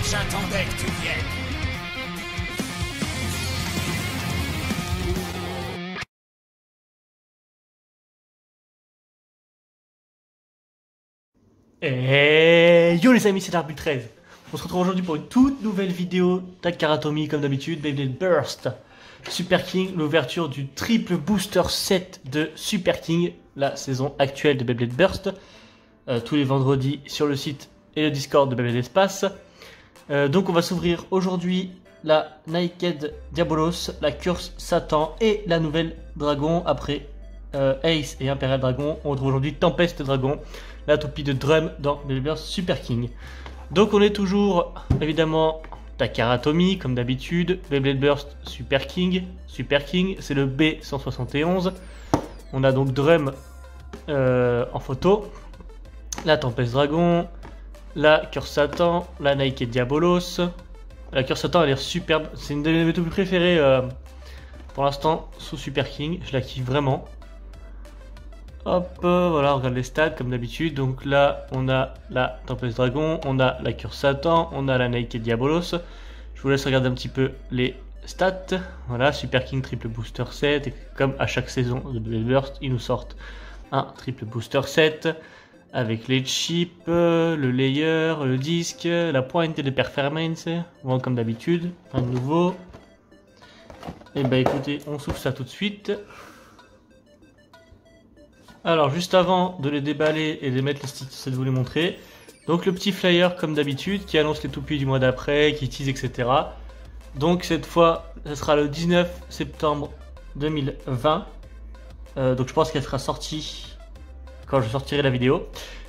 J'attendais que tu viennes. Et yo les amis, c'est Arbitre 13. On se retrouve aujourd'hui pour une toute nouvelle vidéo Takara Tomy comme d'habitude, Beyblade Burst Super King, l'ouverture du triple booster set de Super King, la saison actuelle de Beyblade Burst, tous les vendredis sur le site et le Discord de Beyblade Espace. Donc on va s'ouvrir aujourd'hui la Naked Diabolos, la Curse Satan et la nouvelle Dragon. Après Ace et Imperial Dragon, on retrouve aujourd'hui Tempest Dragon, la toupie de Drum dans Beyblade Burst Super King. Donc on est toujours évidemment Takara Tomy comme d'habitude, Beyblade Burst Super King, c'est le B171. On a donc Drum en photo, la Tempest Dragon, la Curse Satan, la Naked Diabolos. La Curse Satan a l'air superbe, c'est une de mes toupies préférées pour l'instant sous Super King, je la kiffe vraiment. Hop, voilà, on regarde les stats comme d'habitude. Donc là, on a la Tempest Dragon, on a la Curse Satan, on a la Naked Diabolos. Je vous laisse regarder un petit peu les stats. Voilà, Super King triple booster set. Et comme à chaque saison de Beyblade Burst, ils nous sortent un triple booster set avec les chips, le layer, le disque, la pointe et les performances. Bon, comme d'habitude, un nouveau. Et bah écoutez, on s'ouvre ça tout de suite. Alors juste avant de les déballer et de mettre les stickers, c'est de vous les montrer. Donc le petit flyer comme d'habitude qui annonce les toupies du mois d'après, qui tease etc. Donc cette fois, ce sera le 19 septembre 2020. Donc je pense qu'elle sera sortie quand je sortirai la vidéo.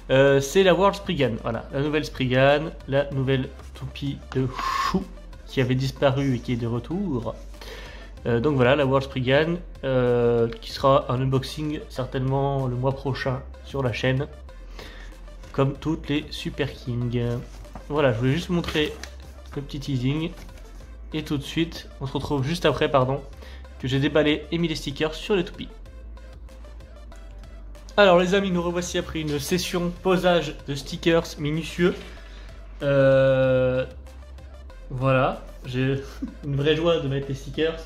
C'est la World Spriggan, voilà, la nouvelle Spriggan, la nouvelle toupie de Chou qui avait disparu et qui est de retour. Donc voilà, la World Spriggan qui sera un unboxing certainement le mois prochain sur la chaîne, comme toutes les Super King. Voilà, je voulais juste vous montrer le petit teasing et tout de suite, on se retrouve juste après, pardon, que j'ai déballé et mis les stickers sur les toupies. Alors les amis, nous revoici après une session posage de stickers minutieux. Voilà, j'ai une vraie joie de mettre les stickers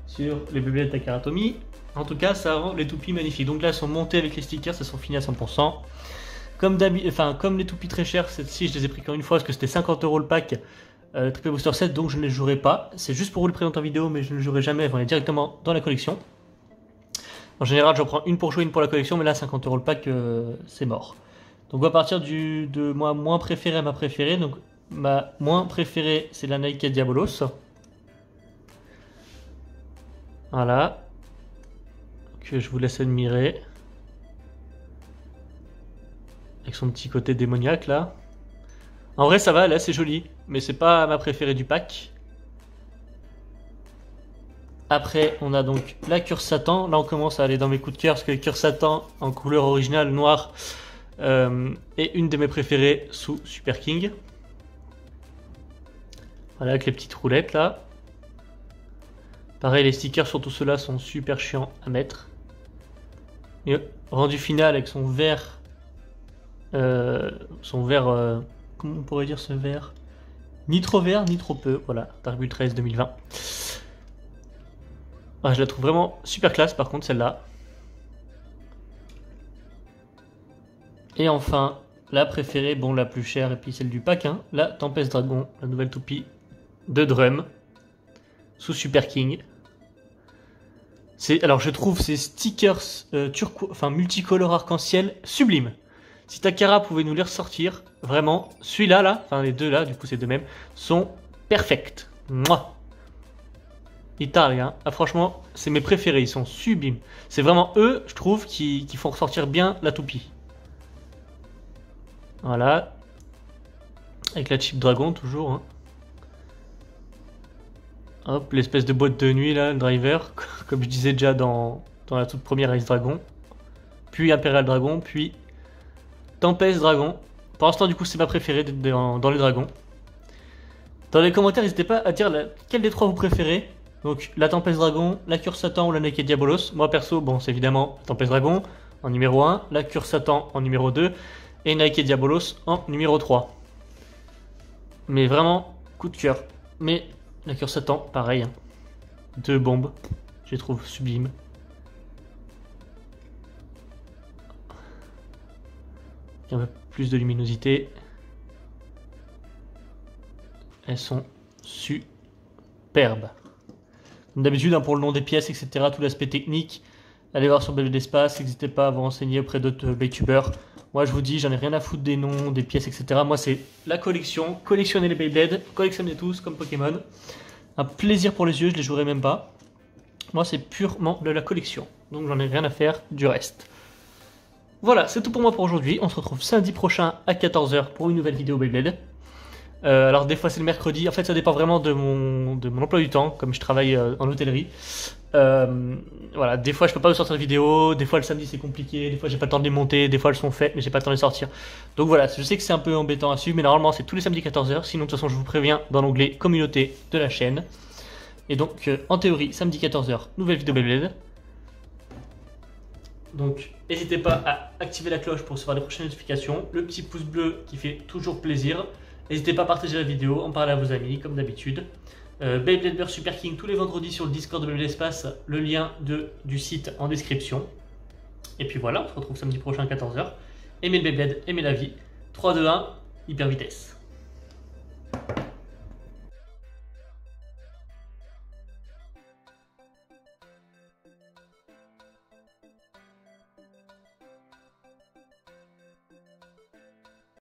sur les Beyblade Takara Tomy. En tout cas, ça rend les toupies magnifiques. Donc là, elles sont montées avec les stickers, elles sont finies à 100%. Comme les toupies très chères, celles-ci, je les ai pris qu'une fois parce que c'était 50 € le pack, triple booster set, donc je ne les jouerai pas. C'est juste pour vous le présenter en vidéo, mais je ne les jouerai jamais, elles vont aller directement dans la collection. En général, j'en prends une pour jouer, une pour la collection, mais là, 50 € le pack, c'est mort. Donc on va partir de moi moins préféré à ma préférée. Donc ma moins préférée, c'est la Naked Diabolos. Voilà, que je vous laisse admirer, avec son petit côté démoniaque là. En vrai ça va, là c'est joli, mais c'est pas ma préférée du pack. Après on a donc la Curse Satan, là on commence à aller dans mes coups de cœur, parce que la Curse Satan en couleur originale noire est une de mes préférées sous Super King. Voilà, avec les petites roulettes là. Pareil, les stickers sur tout cela sont super chiants à mettre. Et rendu final avec son vert, comment on pourrait dire ce vert? Ni trop vert, ni trop peu. Voilà, Dark 13 2020. Ah, je la trouve vraiment super classe par contre celle-là. Et enfin, la préférée, bon la plus chère et puis celle du pack, hein, la Tempest Dragon, la nouvelle toupie de Drum sous Super King. Alors je trouve ces stickers multicolores arc-en-ciel sublimes. Si Takara pouvait nous les ressortir, vraiment, celui-là, là, enfin les deux là, du coup c'est deux mêmes, sont perfects. Mouah. Italien, ah, franchement, c'est mes préférés, ils sont sublimes. C'est vraiment eux, je trouve, qui font ressortir bien la toupie. Voilà. Avec la chip dragon toujours, hein. Hop, l'espèce de boîte de nuit là, le driver, comme je disais déjà dans la toute première Ice Dragon. Puis Imperial Dragon, puis Tempest Dragon. Pour l'instant du coup c'est ma préférée dans les dragons. Dans les commentaires n'hésitez pas à dire laquelle des trois vous préférez. Donc la Tempest Dragon, la Curse Satan ou la Naked Diabolos. Moi perso, bon c'est évidemment la Tempest Dragon en numéro 1, la Curse Satan en numéro 2 et Naked Diabolos en numéro 3. Mais vraiment, coup de cœur. Mais la cure Satan, pareil. Hein. 2 bombes, je les trouve sublimes. Un peu plus de luminosité. Elles sont superbes. Comme d'habitude, hein, pour le nom des pièces, etc., tout l'aspect technique, allez voir sur Beyblade Espace, n'hésitez pas à vous renseigner auprès d'autres Beytubers. Moi, je vous dis, j'en ai rien à foutre des noms, des pièces, etc. Moi, c'est la collection. Collectionnez les Beyblade, collectionnez tous comme Pokémon. Un plaisir pour les yeux, je les jouerai même pas. Moi, c'est purement de la collection. Donc, j'en ai rien à faire du reste. Voilà, c'est tout pour moi pour aujourd'hui. On se retrouve samedi prochain à 14 h pour une nouvelle vidéo Beyblade. Alors des fois c'est le mercredi, en fait ça dépend vraiment de mon emploi du temps, comme je travaille en hôtellerie. Voilà, des fois je peux pas vous sortir de vidéo, des fois le samedi c'est compliqué, des fois j'ai pas le temps de les monter, des fois elles sont faites mais j'ai pas le temps de les sortir. Donc voilà, je sais que c'est un peu embêtant à suivre, mais normalement c'est tous les samedis 14 h, sinon de toute façon je vous préviens dans l'onglet communauté de la chaîne. Et donc en théorie, samedi 14 h, nouvelle vidéo Beyblade. Donc n'hésitez pas à activer la cloche pour recevoir les prochaines notifications, le petit pouce bleu qui fait toujours plaisir. N'hésitez pas à partager la vidéo, en parler à vos amis, comme d'habitude. Beyblade Burst Super King tous les vendredis sur le Discord de Beyblade Espace, le lien du site en description. Et puis voilà, on se retrouve samedi prochain à 14 h. Aimez le Beyblade, aimez la vie. 3, 2, 1, hyper vitesse.